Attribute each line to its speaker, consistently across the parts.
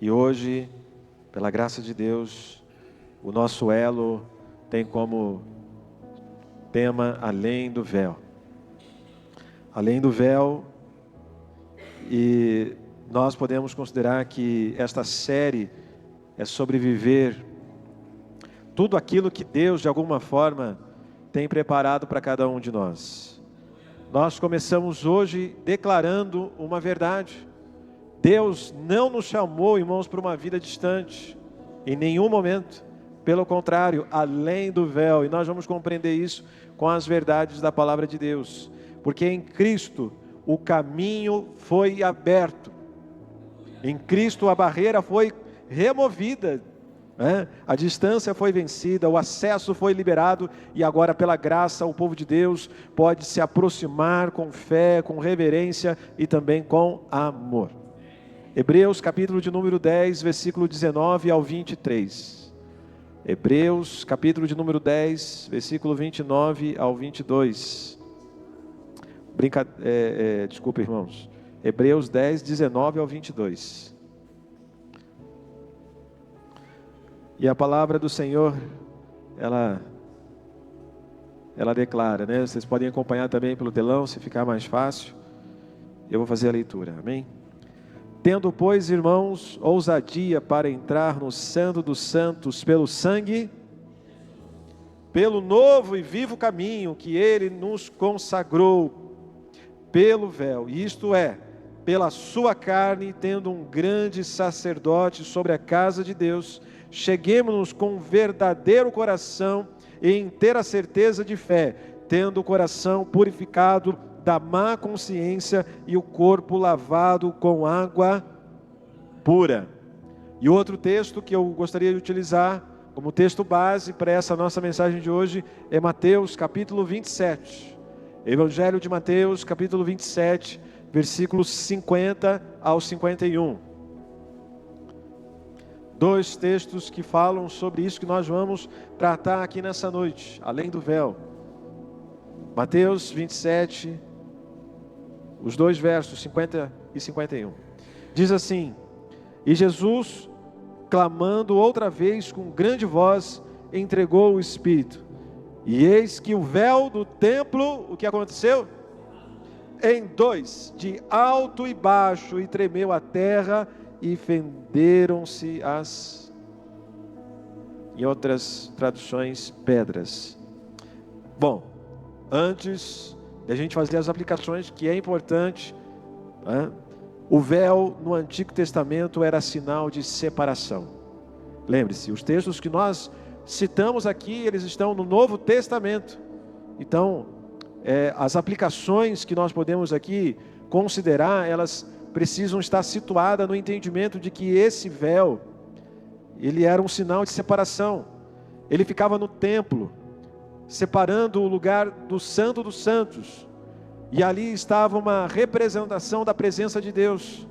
Speaker 1: E hoje, pela graça de Deus, o nosso elo tem como tema Além do Véu. Além do véu, e nós podemos considerar que esta série é sobre viver tudo aquilo que Deus, de alguma forma, tem preparado para cada um de nós. Nós começamos hoje declarando uma verdade. Deus não nos chamou, irmãos, para uma vida distante, em nenhum momento. Pelo contrário, além do véu. E nós vamos compreender isso com as verdades da palavra de Deus. Porque em Cristo o caminho foi aberto. Em Cristo a barreira foi removida, né? A distância foi vencida, o acesso foi liberado. E agora, pela graça, o povo de Deus pode se aproximar com fé, com reverência e também com amor. Hebreus capítulo de número 10, versículo 19 ao 23. Hebreus capítulo de número 10, versículo 29 ao 22. Desculpa, irmãos. Hebreus 10, 19 ao 22. E a palavra do Senhor, ela declara, né? Vocês podem acompanhar também pelo telão, se ficar mais fácil. Eu vou fazer a leitura, amém? Tendo, pois, irmãos, ousadia para entrar no Santo dos Santos pelo sangue, pelo novo e vivo caminho que Ele nos consagrou, pelo véu, isto é, pela sua carne, tendo um grande sacerdote sobre a casa de Deus, cheguemo-nos com um verdadeiro coração e inteira certeza de fé, tendo o coração purificado da má consciência e o corpo lavado com água pura. E outro texto que eu gostaria de utilizar como texto base para essa nossa mensagem de hoje é Mateus capítulo 27. Evangelho de Mateus capítulo 27, versículos 50 ao 51. Dois textos que falam sobre isso que nós vamos tratar aqui nessa noite, além do véu. Mateus 27, os dois versos 50 e 51. Diz assim: E Jesus, clamando outra vez com grande voz, entregou o Espírito. E eis que o véu do templo, o que aconteceu? Em dois, de alto e baixo, e tremeu a terra, e fenderam-se em outras traduções, pedras. Bom, antes de a gente fazer as aplicações, que é importante, né? O véu no Antigo Testamento era sinal de separação. Lembre-se, os textos que nós citamos aqui, eles estão no Novo Testamento. Então, as aplicações que nós podemos aqui considerar, elas precisam estar situadas no entendimento de que esse véu, ele era um sinal de separação. Ele ficava no templo, separando o lugar do Santo dos Santos. E ali estava uma representação da presença de Deus,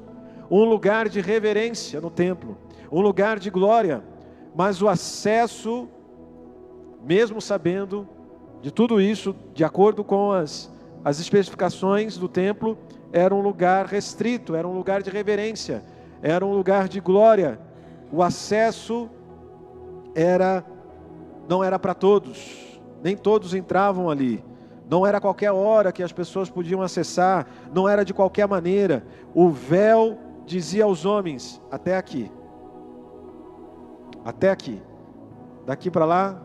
Speaker 1: um lugar de reverência no templo, um lugar de glória. Mas o acesso, mesmo sabendo de tudo isso, de acordo com as especificações do templo, era um lugar restrito, era um lugar de reverência, era um lugar de glória. O acesso não era para todos, nem todos entravam ali. Não era a qualquer hora que as pessoas podiam acessar, não era de qualquer maneira. O véu dizia aos homens: até aqui. Até aqui. Daqui para lá,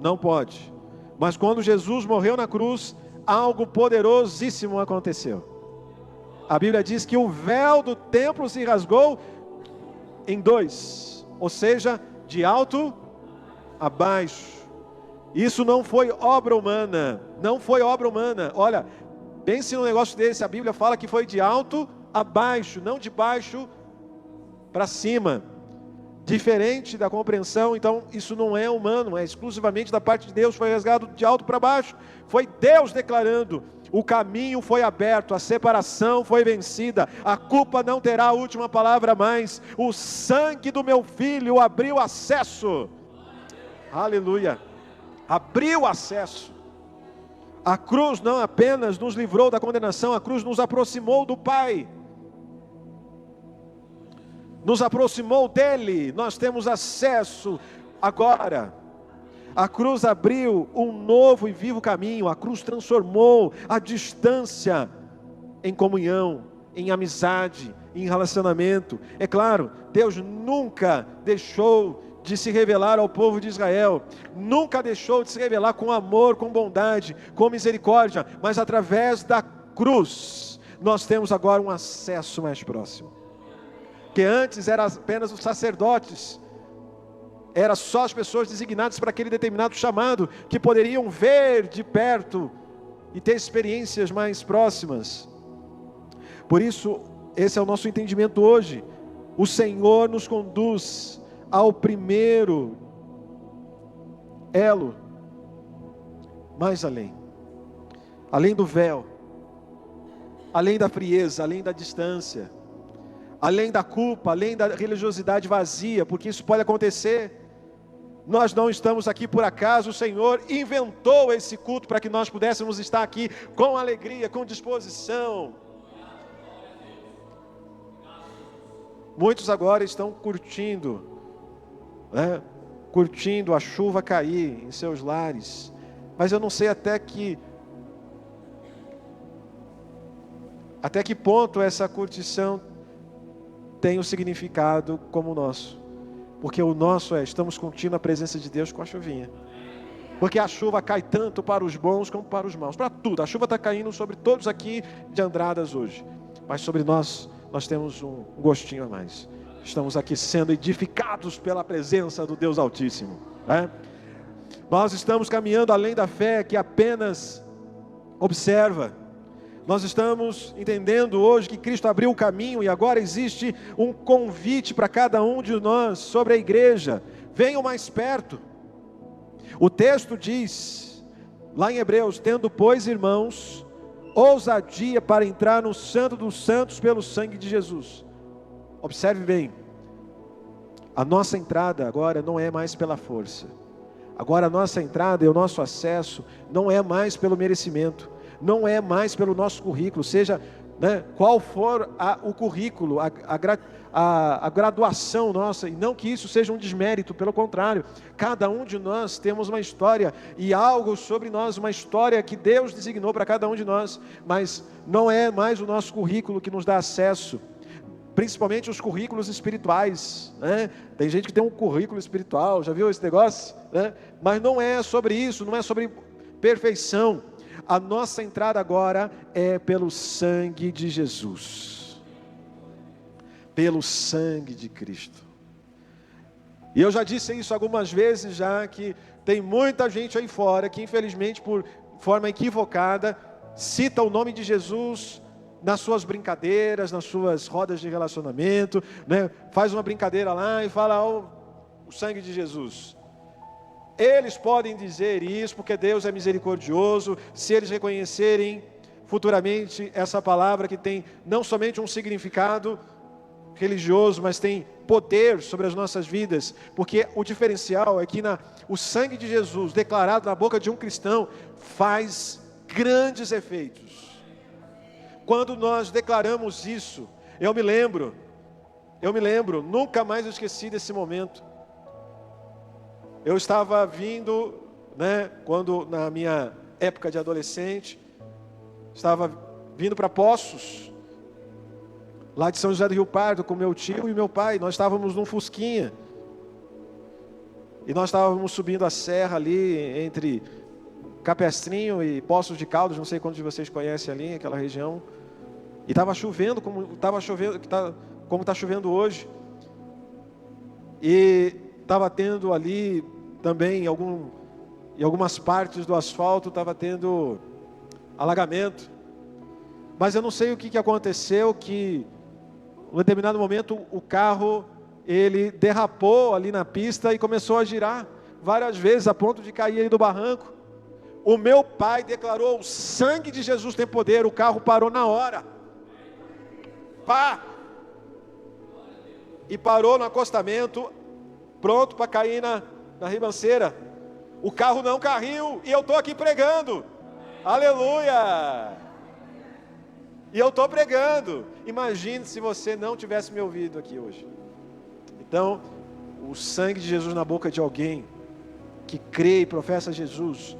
Speaker 1: não pode. Mas quando Jesus morreu na cruz, algo poderosíssimo aconteceu. A Bíblia diz que o véu do templo se rasgou em dois, ou seja, de alto a baixo. Isso não foi obra humana, não foi obra humana. Olha, pense num negócio desse, a Bíblia fala que foi de alto a baixo, não de baixo para cima. Diferente da compreensão, então isso não é humano, é exclusivamente da parte de Deus, foi rasgado de alto para baixo. Foi Deus declarando: o caminho foi aberto, a separação foi vencida, a culpa não terá a última palavra mais. O sangue do meu filho abriu acesso. Aleluia. Abriu acesso. A cruz não apenas nos livrou da condenação, a cruz nos aproximou do Pai. nos aproximou dele, nós temos acesso agora. A cruz abriu um novo e vivo caminho, a cruz transformou a distância em comunhão, em amizade, em relacionamento. É claro, Deus nunca deixou de se revelar ao povo de Israel, nunca deixou de se revelar com amor, com bondade, com misericórdia, mas através da cruz, nós temos agora um acesso mais próximo. Que antes era apenas os sacerdotes, era só as pessoas designadas para aquele determinado chamado, que poderiam ver de perto e ter experiências mais próximas. Por isso, esse é o nosso entendimento hoje. O Senhor nos conduz ao primeiro elo, mais além do véu, além da frieza, além da distância, além da culpa, além da religiosidade vazia, porque isso pode acontecer. Nós não estamos aqui por acaso, o Senhor inventou esse culto para que nós pudéssemos estar aqui com alegria, com disposição. Muitos agora estão curtindo a chuva cair em seus lares, mas eu não sei até que ponto essa curtição tem um significado como o nosso. Porque o nosso estamos curtindo a presença de Deus com a chuvinha. Porque a chuva cai tanto para os bons como para os maus, para tudo. A chuva está caindo sobre todos aqui de Andradas hoje, mas sobre nós temos um gostinho a mais. Estamos aqui sendo edificados pela presença do Deus Altíssimo, né? Nós estamos caminhando além da fé que apenas observa. Nós estamos entendendo hoje que Cristo abriu o caminho e agora existe um convite para cada um de nós sobre a igreja. Venham mais perto. O texto diz, lá em Hebreus, tendo, pois, irmãos, ousadia para entrar no Santo dos Santos pelo sangue de Jesus. Observe bem, a nossa entrada agora não é mais pela força. Agora a nossa entrada e o nosso acesso não é mais pelo merecimento. Não é mais pelo nosso currículo, seja qual for o currículo, a graduação nossa, e não que isso seja um desmérito, pelo contrário, cada um de nós temos uma história, e algo sobre nós, uma história que Deus designou para cada um de nós, mas não é mais o nosso currículo que nos dá acesso, principalmente os currículos espirituais, né? Tem gente que tem um currículo espiritual, já viu esse negócio? Mas não é sobre isso, não é sobre perfeição. A nossa entrada agora é pelo sangue de Jesus, pelo sangue de Cristo. E eu já disse isso algumas vezes já, que tem muita gente aí fora que infelizmente por forma equivocada cita o nome de Jesus nas suas brincadeiras, nas suas rodas de relacionamento, né? Faz uma brincadeira lá e fala o sangue de Jesus. Eles podem dizer isso porque Deus é misericordioso, se eles reconhecerem futuramente essa palavra que tem não somente um significado religioso, mas tem poder sobre as nossas vidas, porque o diferencial é que o sangue de Jesus declarado na boca de um cristão faz grandes efeitos. Quando nós declaramos isso, eu me lembro, nunca mais eu esqueci desse momento. Eu estava vindo, quando na minha época de adolescente, estava vindo para Poços, lá de São José do Rio Pardo, com meu tio e meu pai. Nós estávamos num Fusquinha, e nós estávamos subindo a serra ali, entre Capestrinho e Poços de Caldas, não sei quantos de vocês conhecem ali, aquela região, e estava chovendo, como está chovendo hoje, e estava tendo ali também, em algumas partes do asfalto, estava tendo alagamento. Mas eu não sei o que aconteceu, que em um determinado momento o carro, ele derrapou ali na pista e começou a girar várias vezes, a ponto de cair ali do barranco. O meu pai declarou: o sangue de Jesus tem poder. O carro parou na hora. Pá! E parou no acostamento, pronto para cair na ribanceira. O carro não caiu e eu estou aqui pregando. Aleluia! E eu estou pregando. Imagine se você não tivesse me ouvido aqui hoje. Então, o sangue de Jesus na boca de alguém que crê e professa Jesus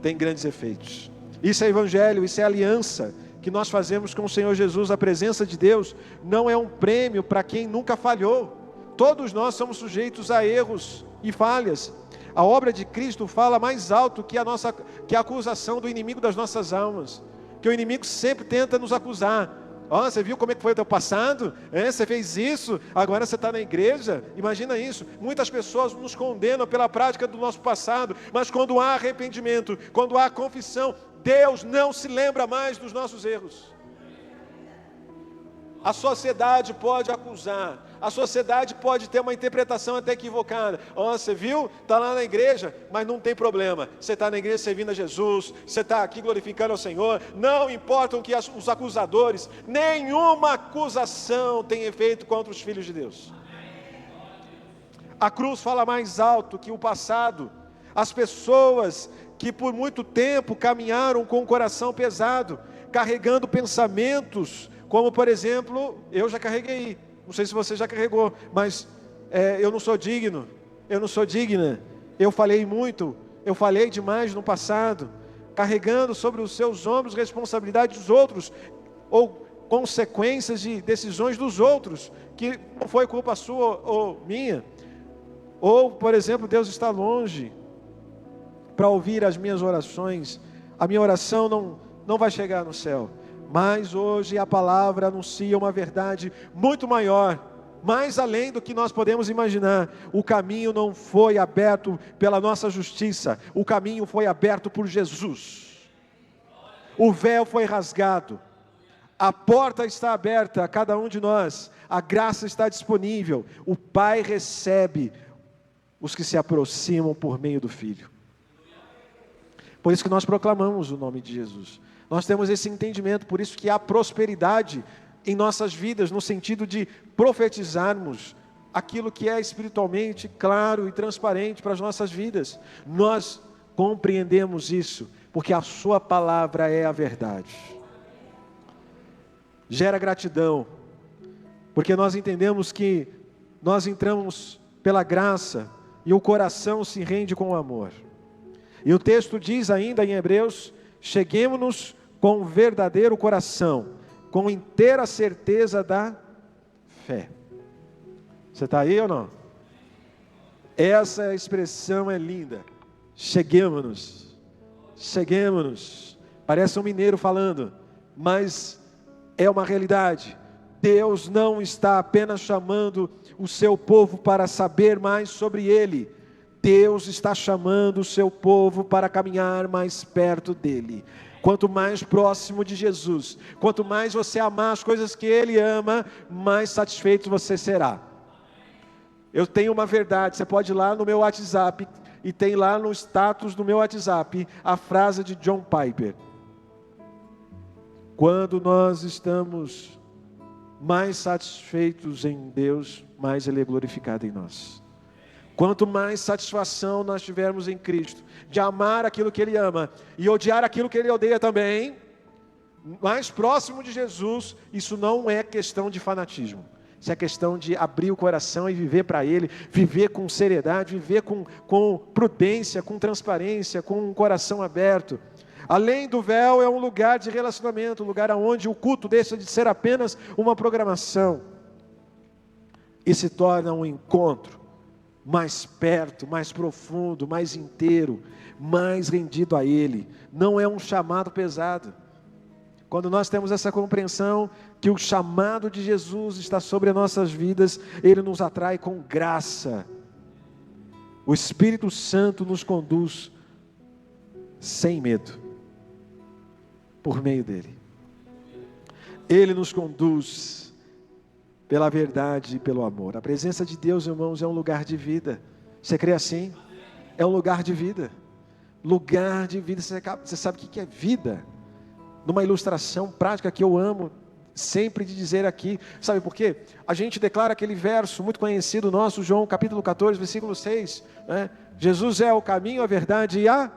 Speaker 1: tem grandes efeitos. Isso é evangelho, isso é aliança que nós fazemos com o Senhor Jesus. A presença de Deus não é um prêmio para quem nunca falhou. Todos nós somos sujeitos a erros e falhas. A obra de Cristo fala mais alto que a acusação do inimigo das nossas almas. Que o inimigo sempre tenta nos acusar. Você viu como é que foi o teu passado? Você fez isso, agora você está na igreja? Imagina isso. Muitas pessoas nos condenam pela prática do nosso passado, mas quando há arrependimento, quando há confissão, Deus não se lembra mais dos nossos erros. A sociedade pode acusar, a sociedade pode ter uma interpretação até equivocada. Você viu? Está lá na igreja, mas não tem problema. Você está na igreja servindo a Jesus, você está aqui glorificando ao Senhor. Não importam que os acusadores, nenhuma acusação tem efeito contra os filhos de Deus. A cruz fala mais alto que o passado. As pessoas que por muito tempo caminharam com o coração pesado, carregando pensamentos, como por exemplo, eu já carreguei, não sei se você já carregou, mas eu não sou digno, eu não sou digna, eu falei muito, eu falei demais no passado, carregando sobre os seus ombros responsabilidade dos outros, ou consequências de decisões dos outros, que não foi culpa sua ou minha, ou por exemplo, Deus está longe para ouvir as minhas orações, a minha oração não vai chegar no céu. Mas hoje a palavra anuncia uma verdade muito maior, mais além do que nós podemos imaginar. O caminho não foi aberto pela nossa justiça, o caminho foi aberto por Jesus. O véu foi rasgado, a porta está aberta a cada um de nós, a graça está disponível, o Pai recebe os que se aproximam por meio do Filho. Por isso que nós proclamamos o nome de Jesus. Nós temos esse entendimento, por isso que há prosperidade em nossas vidas, no sentido de profetizarmos aquilo que é espiritualmente claro e transparente para as nossas vidas. Nós compreendemos isso, porque a sua palavra é a verdade. Gera gratidão, porque nós entendemos que nós entramos pela graça e o coração se rende com o amor. E o texto diz ainda em Hebreus: cheguemo-nos com verdadeiro coração, com inteira certeza da fé. Você está aí ou não? Essa expressão é linda. Cheguemo-nos. Cheguemo-nos. Parece um mineiro falando, mas é uma realidade. Deus não está apenas chamando o seu povo para saber mais sobre Ele. Deus está chamando o seu povo para caminhar mais perto dEle. Quanto mais próximo de Jesus, quanto mais você amar as coisas que Ele ama, mais satisfeito você será. Eu tenho uma verdade, você pode ir lá no meu WhatsApp, e tem lá no status do meu WhatsApp, a frase de John Piper: quando nós estamos mais satisfeitos em Deus, mais Ele é glorificado em nós. Quanto mais satisfação nós tivermos em Cristo, de amar aquilo que Ele ama e odiar aquilo que Ele odeia também, mais próximo de Jesus, isso não é questão de fanatismo. Isso é questão de abrir o coração e viver para Ele, viver com seriedade, viver com prudência, com transparência, com um coração aberto. Além do véu, é um lugar de relacionamento, um lugar onde o culto deixa de ser apenas uma programação e se torna um encontro mais perto, mais profundo, mais inteiro, mais rendido a Ele. Não é um chamado pesado. Quando nós temos essa compreensão que o chamado de Jesus está sobre as nossas vidas, Ele nos atrai com graça. O Espírito Santo nos conduz sem medo, por meio dEle. Ele nos conduz pela verdade e pelo amor. A presença de Deus, irmãos, é um lugar de vida. Você crê assim? É um lugar de vida. Lugar de vida. Você sabe o que é vida? Numa ilustração prática que eu amo sempre de dizer aqui. Sabe por quê? A gente declara aquele verso muito conhecido nosso, João capítulo 14, versículo 6. Jesus é o caminho, a verdade e a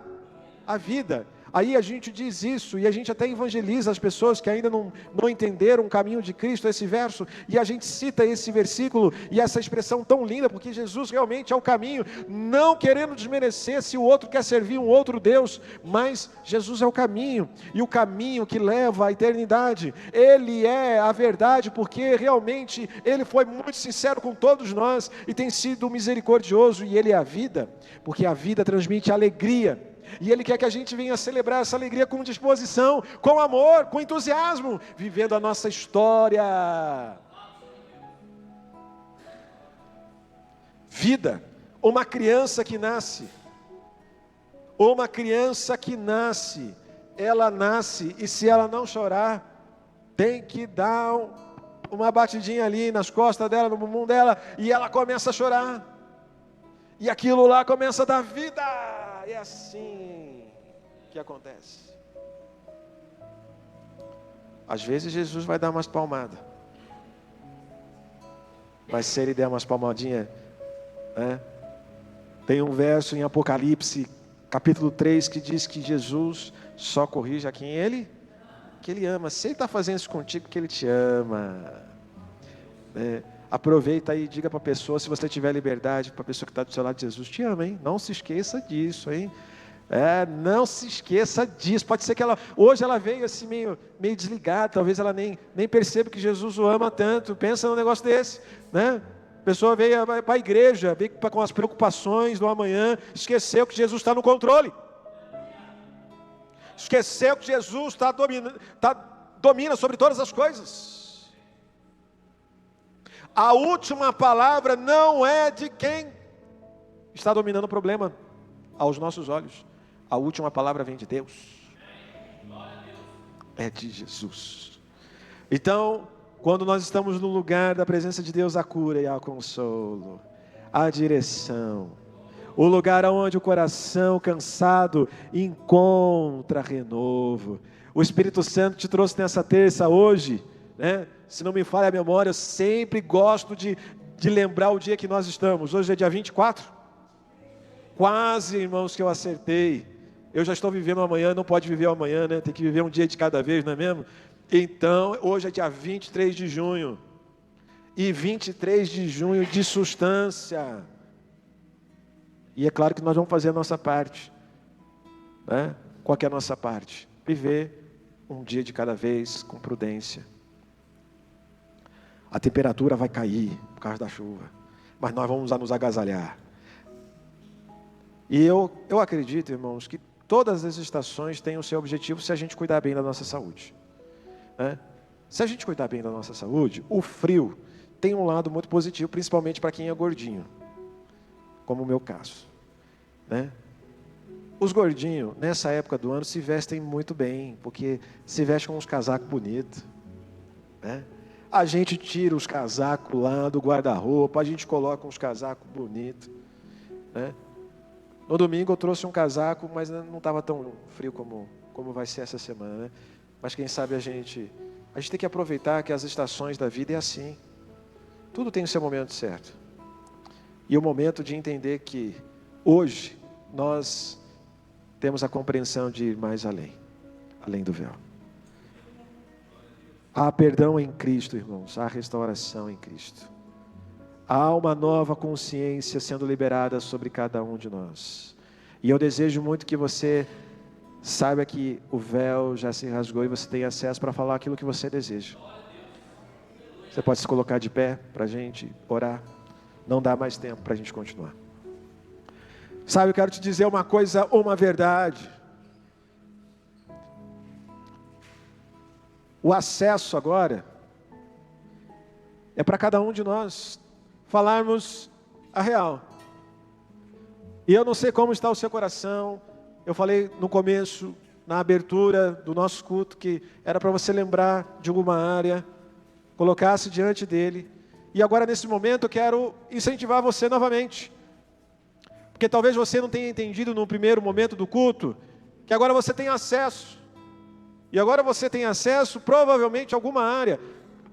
Speaker 1: vida. Aí a gente diz isso, e a gente até evangeliza as pessoas que ainda não entenderam o caminho de Cristo, esse verso, e a gente cita esse versículo, e essa expressão tão linda, porque Jesus realmente é o caminho, não querendo desmerecer se o outro quer servir um outro Deus, mas Jesus é o caminho, e o caminho que leva à eternidade, Ele é a verdade, porque realmente Ele foi muito sincero com todos nós, e tem sido misericordioso, e Ele é a vida, porque a vida transmite alegria, e Ele quer que a gente venha celebrar essa alegria com disposição, com amor, com entusiasmo, vivendo a nossa história. Vida, uma criança que nasce, ela nasce, e se ela não chorar, tem que dar uma batidinha ali nas costas dela, no bumbum dela, e ela começa a chorar, e aquilo lá começa a dar vida. É assim que acontece. Às vezes Jesus vai dar umas palmadas, mas se Ele der umas palmadinhas, né? Tem um verso em Apocalipse, capítulo 3, que diz que Jesus só corrige a quem Ele ama. Se Ele está fazendo isso contigo, que Ele te ama, né? Aproveita aí e diga para a pessoa, se você tiver liberdade, para a pessoa que está do seu lado, Jesus te ama, hein? Não se esqueça disso, hein? Não se esqueça disso. Pode ser que hoje ela veio assim meio desligada, talvez ela nem perceba que Jesus o ama tanto. Pensa num negócio desse, né? A pessoa veio para a igreja, veio com as preocupações do amanhã, esqueceu que Jesus está no controle. Esqueceu que Jesus domina sobre todas as coisas. A última palavra não é de quem está dominando o problema aos nossos olhos. A última palavra vem de Deus. É de Jesus. Então, quando nós estamos no lugar da presença de Deus, a cura e a consolo, a direção, o lugar onde o coração cansado encontra renovo. O Espírito Santo te trouxe nessa terça hoje, né? Se não me falha a memória, eu sempre gosto de lembrar o dia que nós estamos. Hoje é dia 24. Quase, irmãos, que eu acertei. Eu já estou vivendo amanhã, não pode viver amanhã, né? Tem que viver um dia de cada vez, não é mesmo? Então, hoje é dia 23 de junho. E 23 de junho de substância. E é claro que nós vamos fazer a nossa parte, né? Qual que é a nossa parte? Viver um dia de cada vez com prudência. A temperatura vai cair por causa da chuva, mas nós vamos nos agasalhar. E eu acredito, irmãos, que todas as estações têm o seu objetivo se a gente cuidar bem da nossa saúde, né? Se a gente cuidar bem da nossa saúde, o frio tem um lado muito positivo, principalmente para quem é gordinho, como o meu caso, né? Os gordinhos, nessa época do ano, se vestem muito bem, porque se vestem com uns casacos bonitos, né? A gente tira os casacos lá do guarda-roupa, a gente coloca uns casacos bonitos, né? No domingo eu trouxe um casaco, mas não estava tão frio como vai ser essa semana, né? Mas quem sabe a gente tem que aproveitar que as estações da vida é assim. Tudo tem o seu momento certo. E o momento de entender que hoje nós temos a compreensão de ir mais além do véu. Há perdão em Cristo, irmãos, há restauração em Cristo. Há uma nova consciência sendo liberada sobre cada um de nós. E eu desejo muito que você saiba que o véu já se rasgou e você tem acesso para falar aquilo que você deseja. Você pode se colocar de pé para a gente orar. Não dá mais tempo para a gente continuar. Sabe, eu quero te dizer uma coisa, uma verdade. O acesso agora é para cada um de nós falarmos a real. E eu não sei como está o seu coração. Eu falei no começo, na abertura do nosso culto, que era para você lembrar de alguma área, colocar-se diante dele. E agora nesse momento eu quero incentivar você novamente. Porque talvez você não tenha entendido no primeiro momento do culto, que agora você tem acesso. E agora você tem acesso provavelmente a alguma área.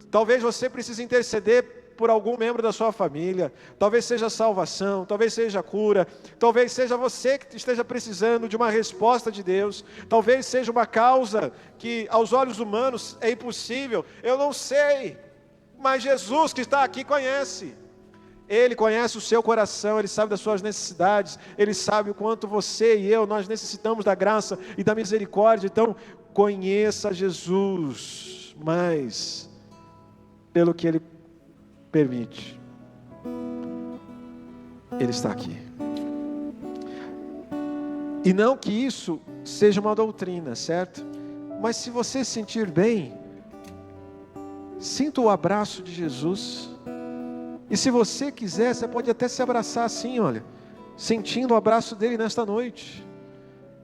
Speaker 1: Talvez você precise interceder por algum membro da sua família. Talvez seja salvação, talvez seja cura, talvez seja você que esteja precisando de uma resposta de Deus, talvez seja uma causa que aos olhos humanos é impossível, eu não sei, mas Jesus que está aqui conhece. Ele conhece o seu coração, Ele sabe das suas necessidades, Ele sabe o quanto você e eu, nós necessitamos da graça e da misericórdia. Então, conheça Jesus mais pelo que Ele permite. Ele está aqui. E não que isso seja uma doutrina, certo? Mas se você se sentir bem, sinta o abraço de Jesus. E se você quiser, você pode até se abraçar assim, olha, sentindo o abraço dele nesta noite.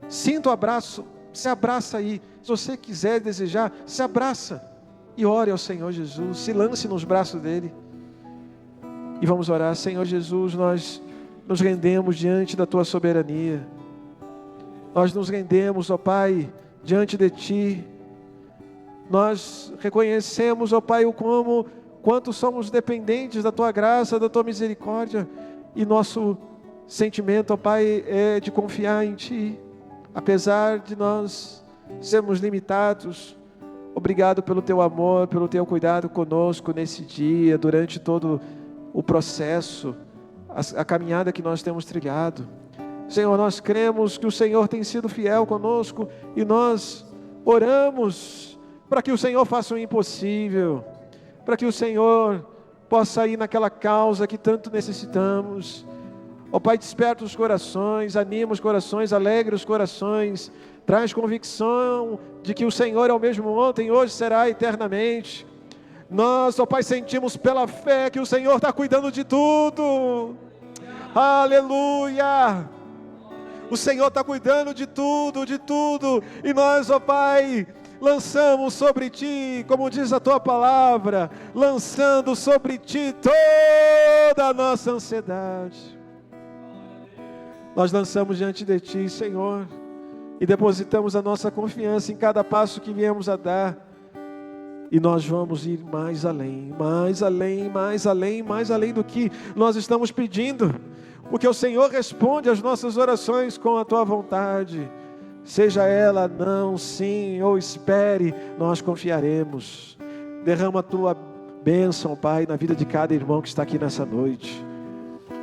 Speaker 1: Sinta o abraço, se abraça aí. Se você quiser, desejar, se abraça e ore ao Senhor Jesus, se lance nos braços dele. E vamos orar. Senhor Jesus, nós nos rendemos diante da tua soberania. Nós nos rendemos, ó Pai, diante de ti. Nós reconhecemos, ó Pai, quanto somos dependentes da tua graça, da tua misericórdia, e nosso sentimento, ó Pai, é de confiar em ti, apesar de nós sermos limitados. Obrigado pelo teu amor, pelo teu cuidado conosco nesse dia, durante todo o processo, a caminhada que nós temos trilhado. Senhor, nós cremos que o Senhor tem sido fiel conosco, e nós oramos para que o Senhor faça o impossível, para que o Senhor possa ir naquela causa que tanto necessitamos. Ó Pai, desperta os corações, anima os corações, alegra os corações, traz convicção de que o Senhor é o mesmo ontem, hoje, será eternamente. Nós, ó Pai, sentimos pela fé que o Senhor está cuidando de tudo. Aleluia! O Senhor está cuidando de tudo, e nós, ó Pai, lançamos sobre ti, como diz a tua palavra, lançando sobre ti toda a nossa ansiedade. Nós lançamos diante de ti, Senhor, e depositamos a nossa confiança em cada passo que viemos a dar, e nós vamos ir mais além, mais além, mais além, mais além do que nós estamos pedindo, porque o Senhor responde às nossas orações com a tua vontade. Seja ela não, sim ou espere, nós confiaremos. Derrama a tua bênção, Pai, na vida de cada irmão que está aqui nessa noite.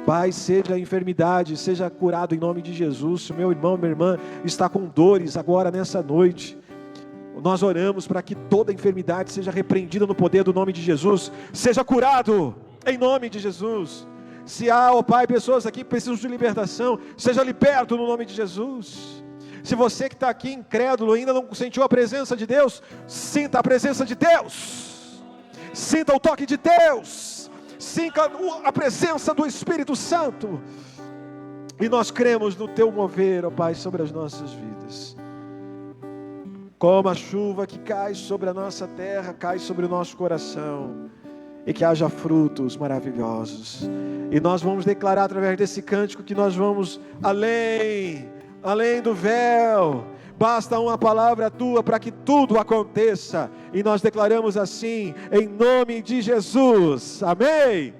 Speaker 1: Pai, seja a enfermidade, seja curado em nome de Jesus. Se o meu irmão, minha irmã está com dores agora nessa noite, nós oramos para que toda enfermidade seja repreendida no poder do nome de Jesus. Seja curado em nome de Jesus. Se há, ó Pai, pessoas aqui que precisam de libertação, seja liberto no nome de Jesus. Se você que está aqui incrédulo, ainda não sentiu a presença de Deus, sinta a presença de Deus, sinta o toque de Deus, sinta a presença do Espírito Santo, e nós cremos no teu mover, ó Pai, sobre as nossas vidas, como a chuva que cai sobre a nossa terra, cai sobre o nosso coração, e que haja frutos maravilhosos. E nós vamos declarar através desse cântico que nós vamos além do véu. Basta uma palavra tua para que tudo aconteça. E nós declaramos assim, em nome de Jesus. Amém.